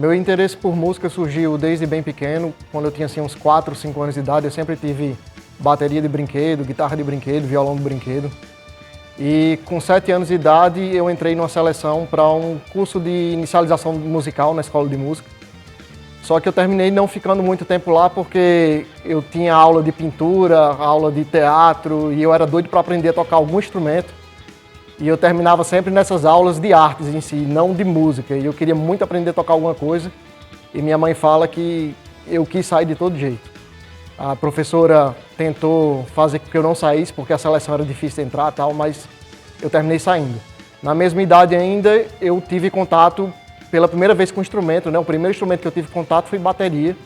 Meu interesse por música surgiu desde bem pequeno. Quando eu tinha assim, uns 4, 5 anos de idade, eu sempre tive bateria de brinquedo, guitarra de brinquedo, violão de brinquedo. E com 7 anos de idade eu entrei numa seleção para um curso de inicialização musical na escola de música. Só que eu terminei não ficando muito tempo lá porque eu tinha aula de pintura, aula de teatro e eu era doido para aprender a tocar algum instrumento. E eu terminava sempre nessas aulas de artes em si, não de música. E eu queria muito aprender a tocar alguma coisa. E minha mãe fala que eu quis sair de todo jeito. A professora tentou fazer com que eu não saísse, porque a seleção era difícil de entrar e tal, mas eu terminei saindo. Na mesma idade ainda, eu tive contato pela primeira vez com o instrumento, né? O primeiro instrumento que eu tive contato foi bateria.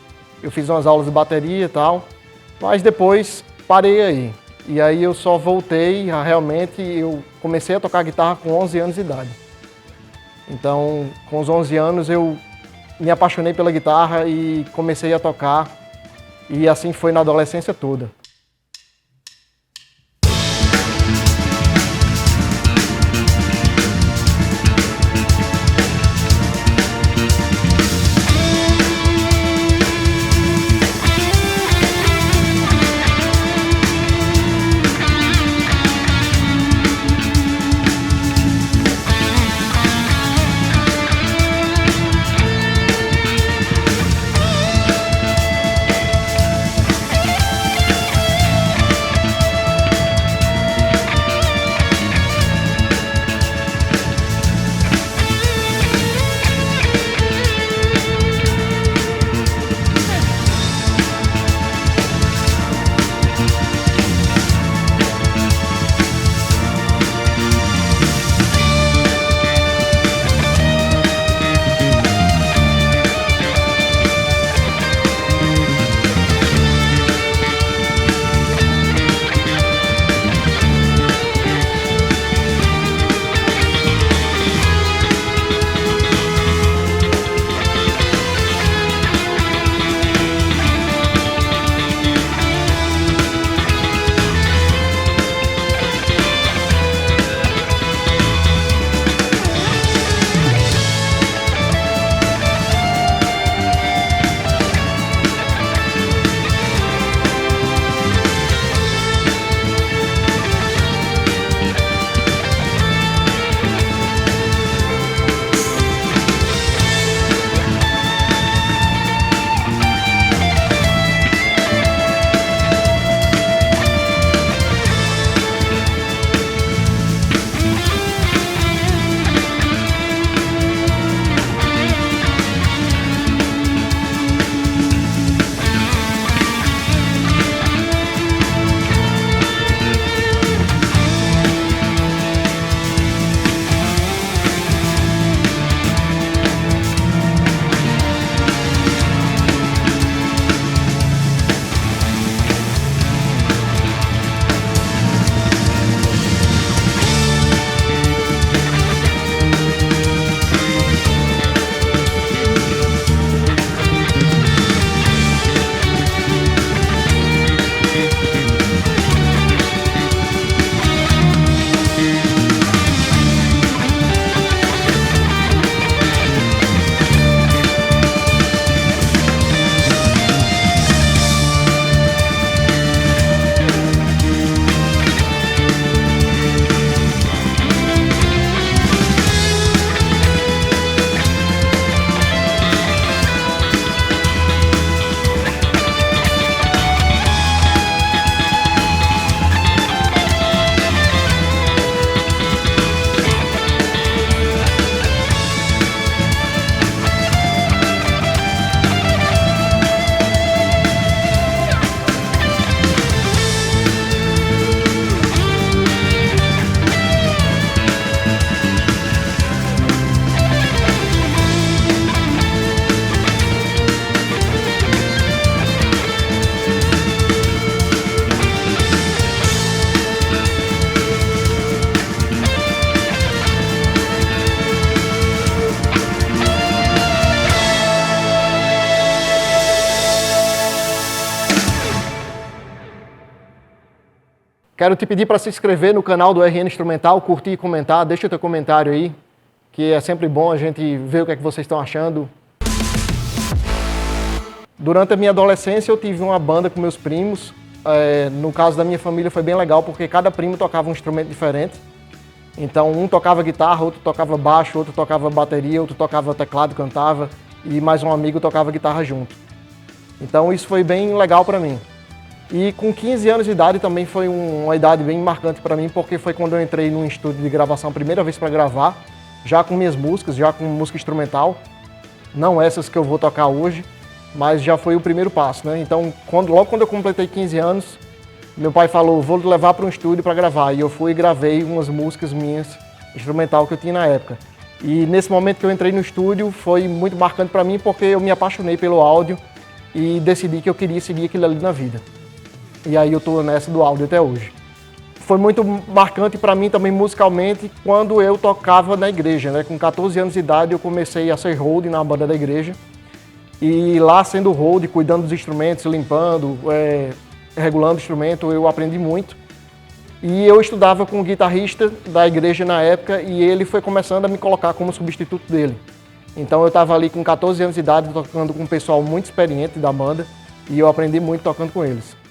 Eu fiz umas aulas de bateria e tal, mas depois parei aí. E aí eu só voltei, realmente, eu comecei a tocar guitarra com 11 anos de idade. Então, com os 11 anos eu me apaixonei pela guitarra e comecei a tocar. E assim foi na adolescência toda. Quero te pedir para se inscrever no canal do RN Instrumental, curtir e comentar, deixa o teu comentário aí, que é sempre bom a gente ver o que é que vocês estão achando. Durante a minha adolescência eu tive uma banda com meus primos. No caso da minha família foi bem legal porque cada primo tocava um instrumento diferente. Então um tocava guitarra, outro tocava baixo, outro tocava bateria, outro tocava teclado, cantava e mais um amigo tocava guitarra junto. Então isso foi bem legal para mim. E com 15 anos de idade também foi uma idade bem marcante para mim porque foi quando eu entrei num estúdio de gravação a primeira vez para gravar, já com minhas músicas, já com música instrumental, não essas que eu vou tocar hoje, mas já foi o primeiro passo, né? Então logo quando eu completei 15 anos, meu pai falou, vou te levar para um estúdio para gravar. E eu fui e gravei umas músicas minhas, instrumental que eu tinha na época. E nesse momento que eu entrei no estúdio, foi muito marcante para mim porque eu me apaixonei pelo áudio e decidi que eu queria seguir aquilo ali na vida. E aí eu estou nessa do áudio até hoje. Foi muito marcante para mim também musicalmente quando eu tocava na igreja, né? Com 14 anos de idade eu comecei a ser hold na banda da igreja. E lá sendo hold, cuidando dos instrumentos, limpando, regulando o instrumento, eu aprendi muito. E eu estudava com um guitarrista da igreja na época e ele foi começando a me colocar como substituto dele. Então eu estava ali com 14 anos de idade tocando com um pessoal muito experiente da banda e eu aprendi muito tocando com eles.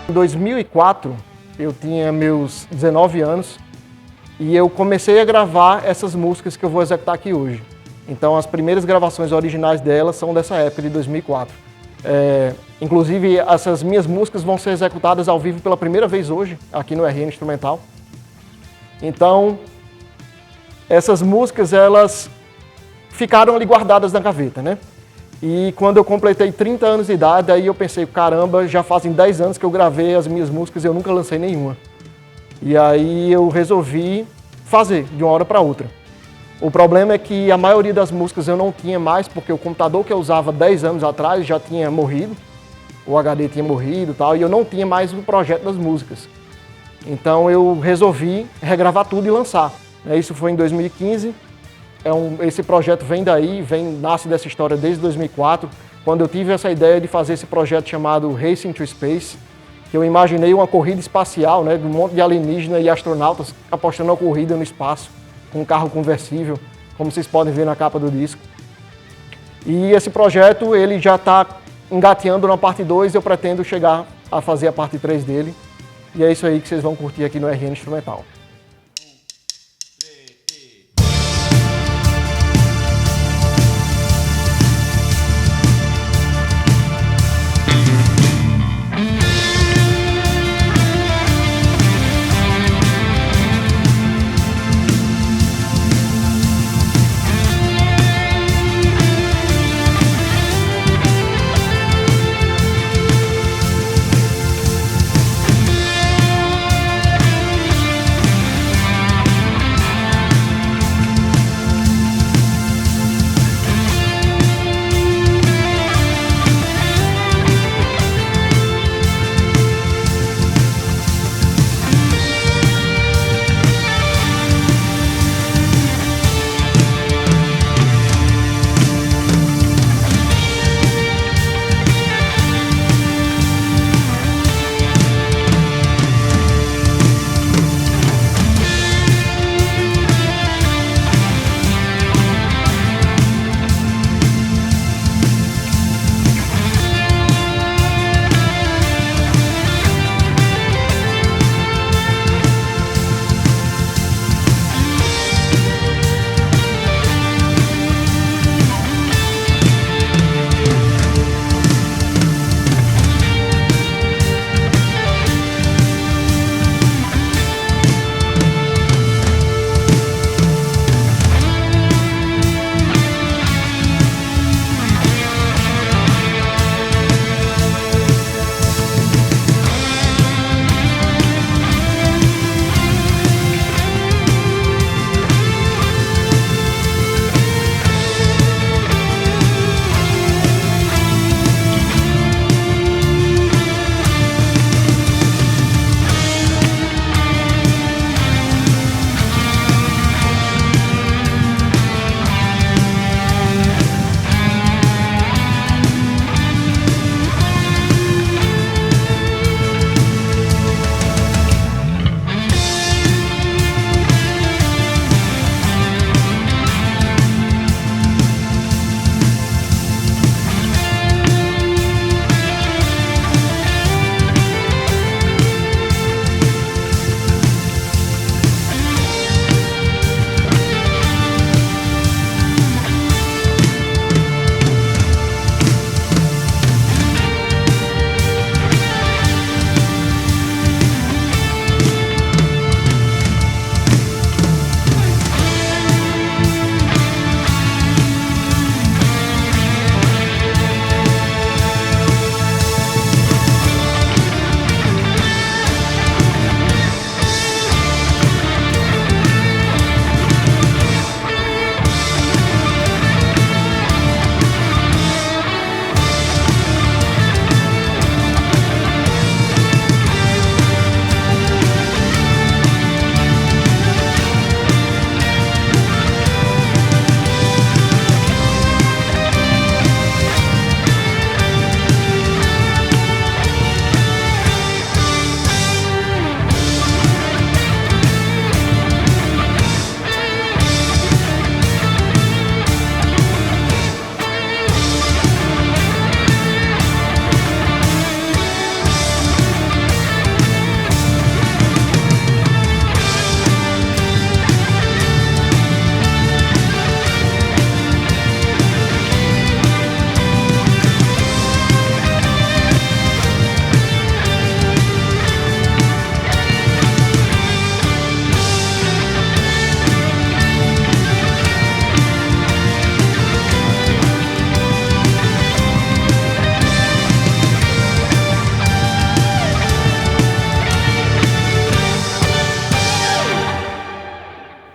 Em 2004, eu tinha meus 19 anos e eu comecei a gravar essas músicas que eu vou executar aqui hoje. Então as primeiras gravações originais delas são dessa época de 2004. Inclusive essas minhas músicas vão ser executadas ao vivo pela primeira vez hoje, aqui no RN Instrumental. Então, essas músicas, elas ficaram ali guardadas na gaveta, né? E quando eu completei 30 anos de idade, aí eu pensei, caramba, já fazem 10 anos que eu gravei as minhas músicas e eu nunca lancei nenhuma. E aí eu resolvi fazer de uma hora para outra. O problema é que a maioria das músicas eu não tinha mais, porque o computador que eu usava 10 anos atrás já tinha morrido, o HD tinha morrido e tal, e eu não tinha mais o projeto das músicas. Então eu resolvi regravar tudo e lançar. Isso foi em 2015. Esse projeto vem daí, nasce dessa história desde 2004, quando eu tive essa ideia de fazer esse projeto chamado Racing to Space, que eu imaginei uma corrida espacial, né, de um monte de alienígena e astronautas apostando uma corrida no espaço, com um carro conversível, como vocês podem ver na capa do disco. E esse projeto ele já está engateando na parte 2 e eu pretendo chegar a fazer a parte 3 dele. E é isso aí que vocês vão curtir aqui no RN Instrumental.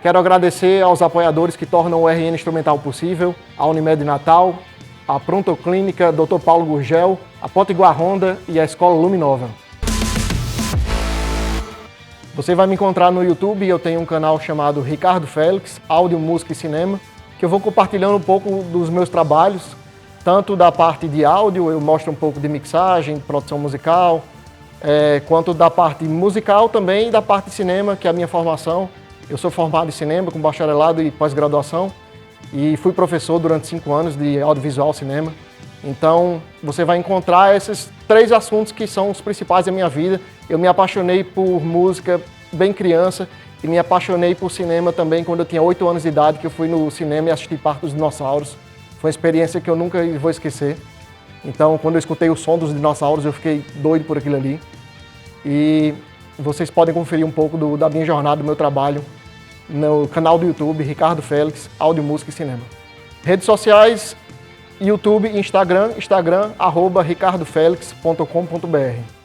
Quero agradecer aos apoiadores que tornam o RN Instrumental possível, a Unimed Natal, a Pronto Clínica, Dr. Paulo Gurgel, a Potiguar Honda e a Escola Luminova. Você vai me encontrar no YouTube, eu tenho um canal chamado Ricardo Félix, Áudio, Música e Cinema, que eu vou compartilhando um pouco dos meus trabalhos, tanto da parte de áudio, eu mostro um pouco de mixagem, produção musical, quanto da parte musical também e da parte de cinema, que é a minha formação. Eu sou formado em cinema, com bacharelado e pós-graduação, e fui professor durante 5 anos de audiovisual cinema. Então, você vai encontrar esses 3 assuntos que são os principais da minha vida. Eu me apaixonei por música bem criança e me apaixonei por cinema também quando eu tinha 8 anos de idade, que eu fui no cinema e assisti Parque dos Dinossauros. Foi uma experiência que eu nunca vou esquecer. Então, quando eu escutei o som dos dinossauros, eu fiquei doido por aquilo ali. E vocês podem conferir um pouco da minha jornada, do meu trabalho, no canal do YouTube, Ricardo Félix, Áudio, Música e Cinema. Redes sociais, YouTube, Instagram, @ricardofelix.com.br.